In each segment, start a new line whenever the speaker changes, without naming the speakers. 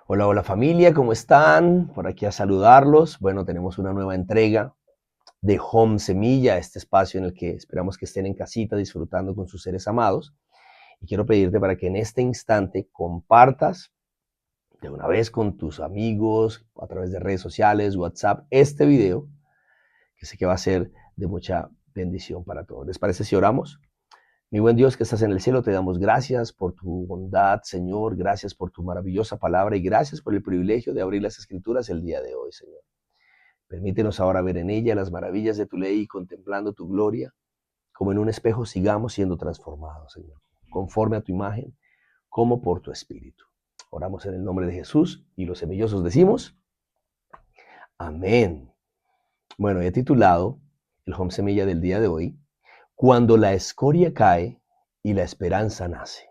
Hola, hola familia, ¿cómo están? Por aquí a saludarlos. Bueno, tenemos una nueva entrega de Home Semilla, este espacio en el que esperamos que estén en casita disfrutando con sus seres amados. Y quiero pedirte para que en este instante compartas de una vez con tus amigos, a través de redes sociales, WhatsApp, este video, que sé que va a ser de mucha bendición para todos. ¿Les parece si oramos? Mi buen Dios que estás en el cielo, te damos gracias por tu bondad, Señor, gracias por tu maravillosa palabra y gracias por el privilegio de abrir las Escrituras el día de hoy, Señor. Permítenos ahora ver en ella las maravillas de tu ley y contemplando tu gloria, como en un espejo sigamos siendo transformados, Señor, conforme a tu imagen, como por tu Espíritu. Oramos en el nombre de Jesús y los semillosos decimos, amén. Bueno, he titulado el Home Semilla del día de hoy, Cuando la escoria cae y la esperanza nace.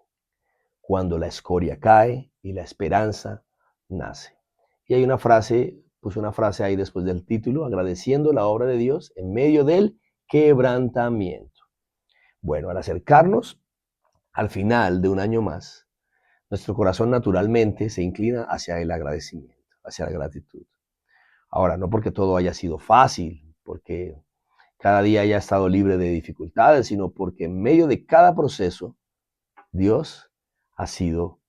Cuando la escoria cae y la esperanza nace. Y hay una frase, puse una frase ahí después del título, agradeciendo la obra de Dios en medio del quebrantamiento. Bueno, al acercarnos al final de un año más, nuestro corazón naturalmente se inclina hacia el agradecimiento, hacia la gratitud. Ahora, no porque todo haya sido fácil, porque cada día haya estado libre de dificultades, sino porque en medio de cada proceso, Dios ha sido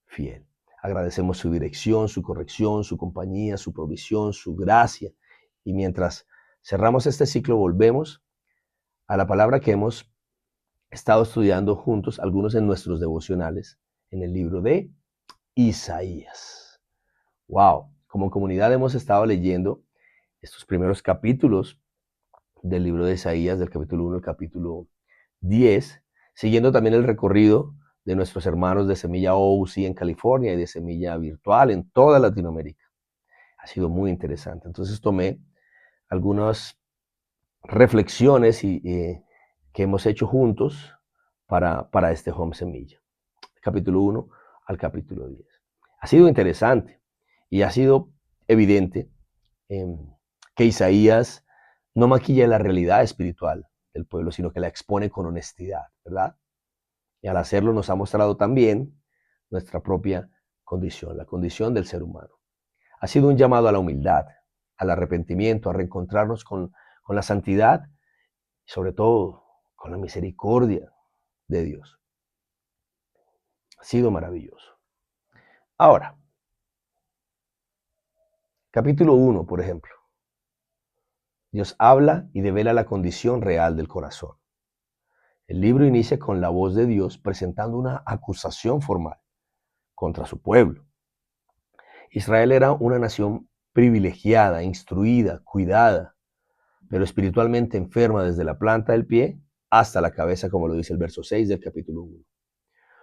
fiel. Agradecemos su dirección, su corrección, su compañía, su provisión, su gracia. Y mientras cerramos este ciclo, volvemos a la palabra que hemos estado estudiando juntos, algunos en nuestros devocionales, en el libro de Isaías. Wow, como comunidad hemos estado leyendo estos primeros capítulos del libro de Isaías, del capítulo 1 al capítulo 10, siguiendo también el recorrido de nuestros hermanos de Semilla OUC en California y de Semilla Virtual en toda Latinoamérica. Ha sido muy interesante. Entonces tomé algunas reflexiones que hemos hecho juntos para este Home Semilla, capítulo 1 al capítulo 10. Ha sido interesante y ha sido evidente eh, que Isaías no maquilla la realidad espiritual del pueblo, sino que la expone con honestidad, ¿verdad? Y al hacerlo nos ha mostrado también nuestra propia condición, la condición del ser humano. Ha sido un llamado a la humildad, al arrepentimiento, a reencontrarnos con la santidad y sobre todo con la misericordia de Dios. Ha sido maravilloso. Ahora, capítulo 1, por ejemplo. Dios habla y devela la condición real del corazón. El libro inicia con la voz de Dios presentando una acusación formal contra su pueblo. Israel era una nación privilegiada, instruida, cuidada, pero espiritualmente enferma desde la planta del pie hasta la cabeza, como lo dice el verso 6 del capítulo 1.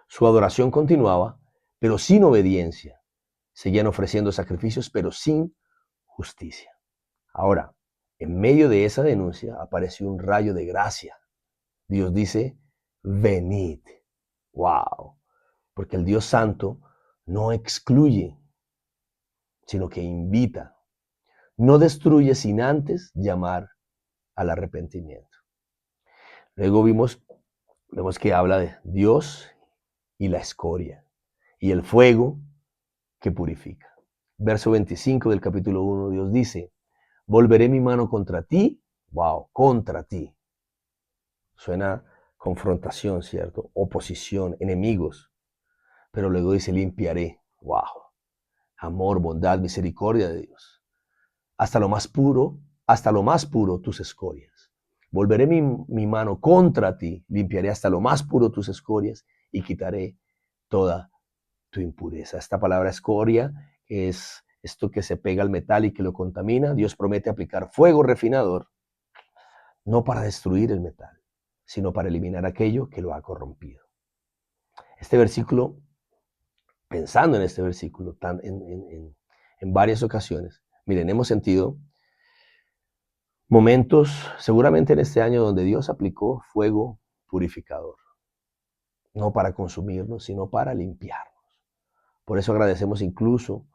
Su adoración continuaba, pero sin obediencia. Seguían ofreciendo sacrificios, pero sin justicia. Ahora, en medio de esa denuncia apareció un rayo de gracia. Dios dice, venid. Wow. Porque el Dios Santo no excluye, sino que invita. No destruye sin antes llamar al arrepentimiento. Luego vemos que habla de Dios y la escoria y el fuego que purifica. Verso 25 del capítulo 1, Dios dice, volveré mi mano contra ti, wow, contra ti. Suena confrontación, ¿cierto? Oposición, enemigos. Pero luego dice, limpiaré, wow, amor, bondad, misericordia de Dios. Hasta lo más puro tus escorias. Volveré mi mano contra ti, limpiaré hasta lo más puro tus escorias y quitaré toda tu impureza. Esta palabra escoria es esto que se pega al metal y que lo contamina. Dios promete aplicar fuego refinador, no para destruir el metal, sino para eliminar aquello que lo ha corrompido. Este versículo, pensando en este versículo en varias ocasiones, miren, hemos sentido momentos, seguramente en este año, donde Dios aplicó fuego purificador, no para consumirnos, sino para limpiarnos. Por eso agradecemos incluso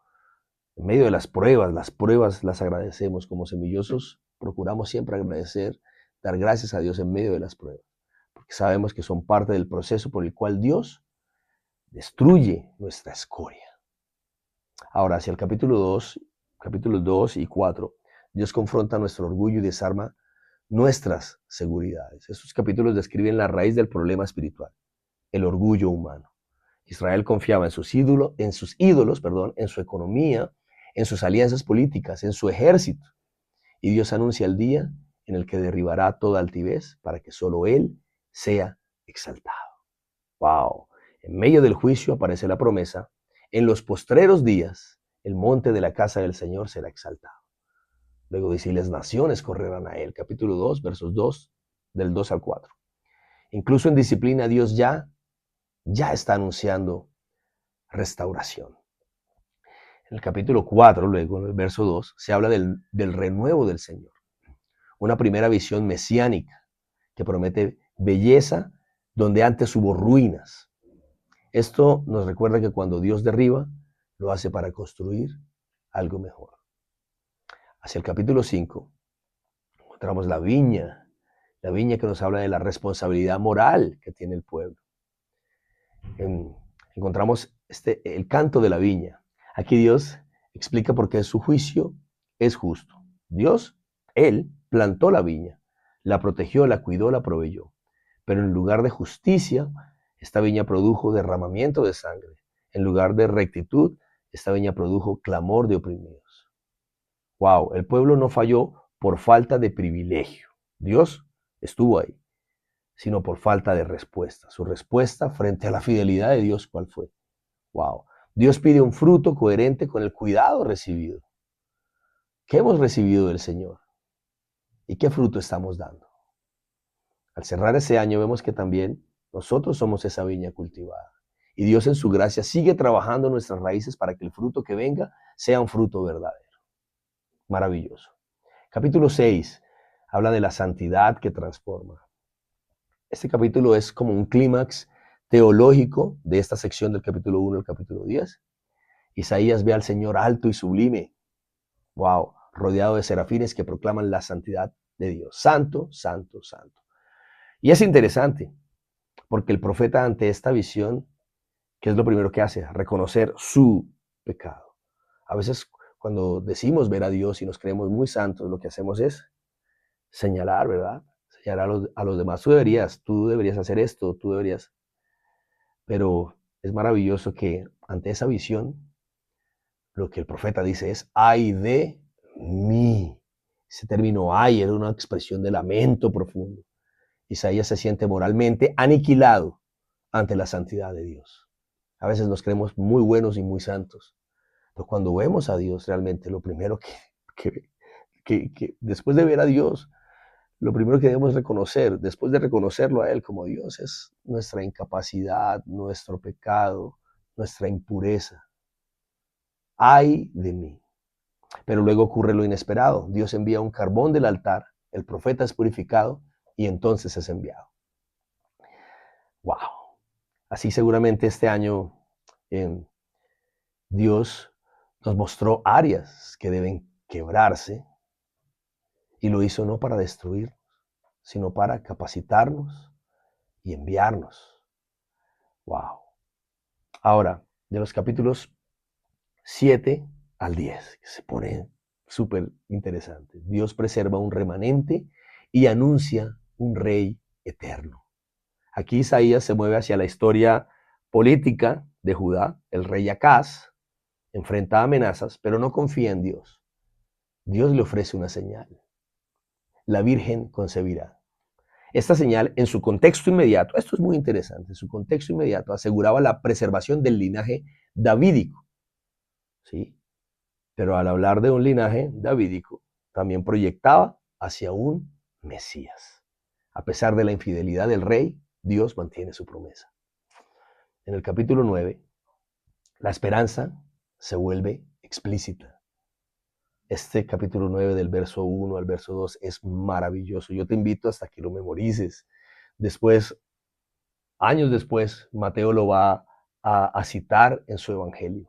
en medio de las pruebas las agradecemos como semillosos, procuramos siempre agradecer, dar gracias a Dios en medio de las pruebas, porque sabemos que son parte del proceso por el cual Dios destruye nuestra escoria. Ahora, hacia el capítulos 2 y 4, Dios confronta nuestro orgullo y desarma nuestras seguridades. Estos capítulos describen la raíz del problema espiritual, el orgullo humano. Israel confiaba en sus ídolos, en su economía, en sus alianzas políticas, en su ejército. Y Dios anuncia el día en el que derribará toda altivez para que solo Él sea exaltado. ¡Wow! En medio del juicio aparece la promesa: en los postreros días el monte de la casa del Señor será exaltado. Luego dice: y las naciones correrán a Él. Capítulo 2, versos 2, del 2 al 4. Incluso en disciplina Dios ya está anunciando restauración. En el capítulo 4, luego en el verso 2, se habla del renuevo del Señor. Una primera visión mesiánica que promete belleza donde antes hubo ruinas. Esto nos recuerda que cuando Dios derriba, lo hace para construir algo mejor. Hacia el capítulo 5, encontramos la viña que nos habla de la responsabilidad moral que tiene el pueblo. Encontramos el canto de la viña. Aquí Dios explica por qué su juicio es justo. Dios, Él, plantó la viña, la protegió, la cuidó, la proveyó. Pero en lugar de justicia, esta viña produjo derramamiento de sangre. En lugar de rectitud, esta viña produjo clamor de oprimidos. Wow, el pueblo no falló por falta de privilegio. Dios estuvo ahí, sino por falta de respuesta. Su respuesta frente a la fidelidad de Dios, ¿cuál fue? Wow. Dios pide un fruto coherente con el cuidado recibido. ¿Qué hemos recibido del Señor? ¿Y qué fruto estamos dando? Al cerrar ese año vemos que también nosotros somos esa viña cultivada. Y Dios en su gracia sigue trabajando nuestras raíces para que el fruto que venga sea un fruto verdadero. Maravilloso. Capítulo 6 habla de la santidad que transforma. Este capítulo es como un clímax teológico de esta sección del capítulo 1 al capítulo 10. Isaías ve al Señor alto y sublime, wow, rodeado de serafines que proclaman la santidad de Dios. Santo, santo, santo. Y es interesante, porque el profeta ante esta visión, ¿qué es lo primero que hace? Reconocer su pecado. A veces cuando decimos ver a Dios y nos creemos muy santos, lo que hacemos es señalar, ¿verdad? Señalar a los demás. Tú deberías hacer esto, tú deberías. Pero es maravilloso que ante esa visión, lo que el profeta dice es: ay de mí. Ese término ay era una expresión de lamento profundo. Isaías se siente moralmente aniquilado ante la santidad de Dios. A veces nos creemos muy buenos y muy santos, pero cuando vemos a Dios realmente, lo primero que después de ver a Dios, lo primero que debemos reconocer, después de reconocerlo a Él como Dios, es nuestra incapacidad, nuestro pecado, nuestra impureza. Ay de mí. Pero luego ocurre lo inesperado. Dios envía un carbón del altar, el profeta es purificado y entonces es enviado. ¡Wow! Así seguramente este año Dios nos mostró áreas que deben quebrarse y lo hizo no para destruirnos, sino para capacitarnos y enviarnos. ¡Wow! Ahora, de los capítulos 7 al 10, que se pone súper interesante. Dios preserva un remanente y anuncia un rey eterno. Aquí Isaías se mueve hacia la historia política de Judá. El rey Acaz enfrenta amenazas, pero no confía en Dios. Dios le ofrece una señal. La Virgen concebirá. Esta señal, en su contexto inmediato, esto es muy interesante, en su contexto inmediato aseguraba la preservación del linaje davídico. ¿Sí? Pero al hablar de un linaje davídico, también proyectaba hacia un Mesías. A pesar de la infidelidad del rey, Dios mantiene su promesa. En el capítulo 9, la esperanza se vuelve explícita. Este capítulo 9 del verso 1 al verso 2 es maravilloso. Yo te invito hasta que lo memorices. Después, años después, Mateo lo va a citar en su evangelio.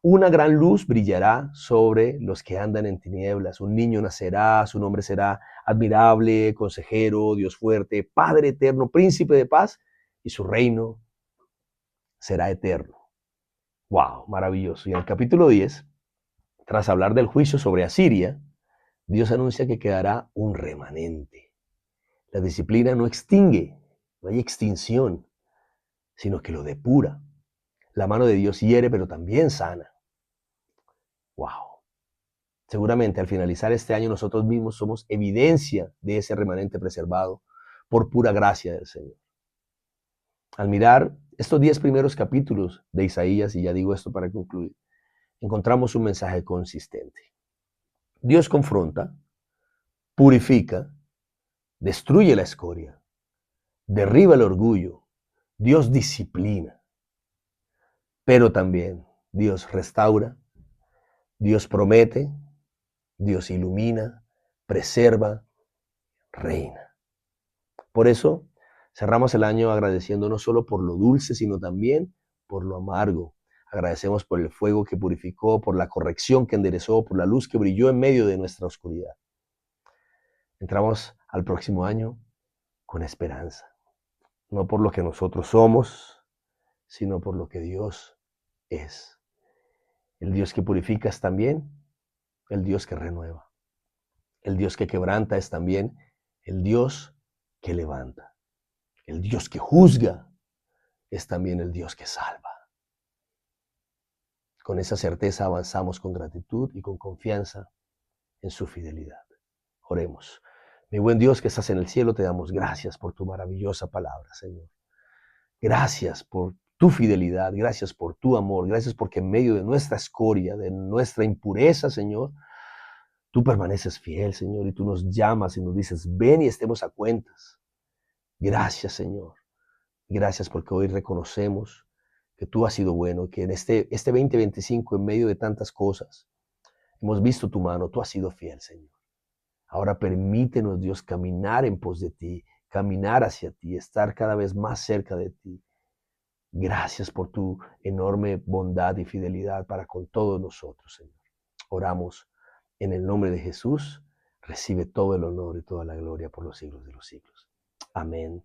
Una gran luz brillará sobre los que andan en tinieblas. Un niño nacerá, su nombre será admirable, consejero, Dios fuerte, Padre eterno, príncipe de paz, y su reino será eterno. Wow, maravilloso. Y en el capítulo 10, tras hablar del juicio sobre Asiria, Dios anuncia que quedará un remanente. La disciplina no extingue, no hay extinción, sino que lo depura. La mano de Dios hiere, pero también sana. Wow. Seguramente al finalizar este año nosotros mismos somos evidencia de ese remanente preservado por pura gracia del Señor. Al mirar estos 10 primeros capítulos de Isaías, y ya digo esto para concluir, encontramos un mensaje consistente. Dios confronta, purifica, destruye la escoria, derriba el orgullo, Dios disciplina, pero también Dios restaura, Dios promete, Dios ilumina, preserva, reina. Por eso cerramos el año agradeciendo no solo por lo dulce, sino también por lo amargo. Agradecemos por el fuego que purificó, por la corrección que enderezó, por la luz que brilló en medio de nuestra oscuridad. Entramos al próximo año con esperanza, no por lo que nosotros somos, sino por lo que Dios es. El Dios que purifica es también el Dios que renueva. El Dios que quebranta es también el Dios que levanta. El Dios que juzga es también el Dios que salva. Con esa certeza avanzamos con gratitud y con confianza en su fidelidad. Oremos. Mi buen Dios que estás en el cielo, te damos gracias por tu maravillosa palabra, Señor. Gracias por tu fidelidad, gracias por tu amor, gracias porque en medio de nuestra escoria, de nuestra impureza, Señor, tú permaneces fiel, Señor, y tú nos llamas y nos dices, ven y estemos a cuentas. Gracias, Señor. Gracias porque hoy reconocemos que tú has sido bueno, que en este 2025, en medio de tantas cosas, hemos visto tu mano, tú has sido fiel, Señor. Ahora permítenos, Dios, caminar en pos de ti, caminar hacia ti, estar cada vez más cerca de ti. Gracias por tu enorme bondad y fidelidad para con todos nosotros, Señor. Oramos en el nombre de Jesús. Recibe todo el honor y toda la gloria por los siglos de los siglos. Amén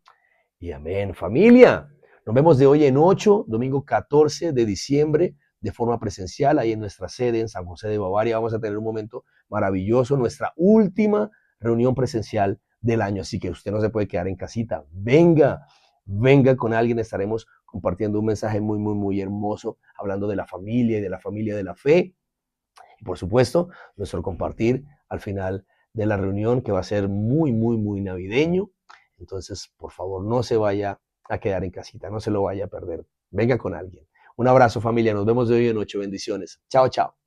y amén. Familia, nos vemos de hoy en 8, domingo 14 de diciembre, de forma presencial, ahí en nuestra sede en San José de Bavaria. Vamos a tener un momento maravilloso, nuestra última reunión presencial del año. Así que usted no se puede quedar en casita. Venga con alguien. Estaremos compartiendo un mensaje muy, muy, muy hermoso, hablando de la familia y de la familia de la fe. Y por supuesto, nuestro compartir al final de la reunión, que va a ser muy, muy, muy navideño. Entonces, por favor, no se vaya a quedar en casita, no se lo vaya a perder. Venga con alguien. Un abrazo, familia. Nos vemos de hoy en 8. Bendiciones. Chao, chao.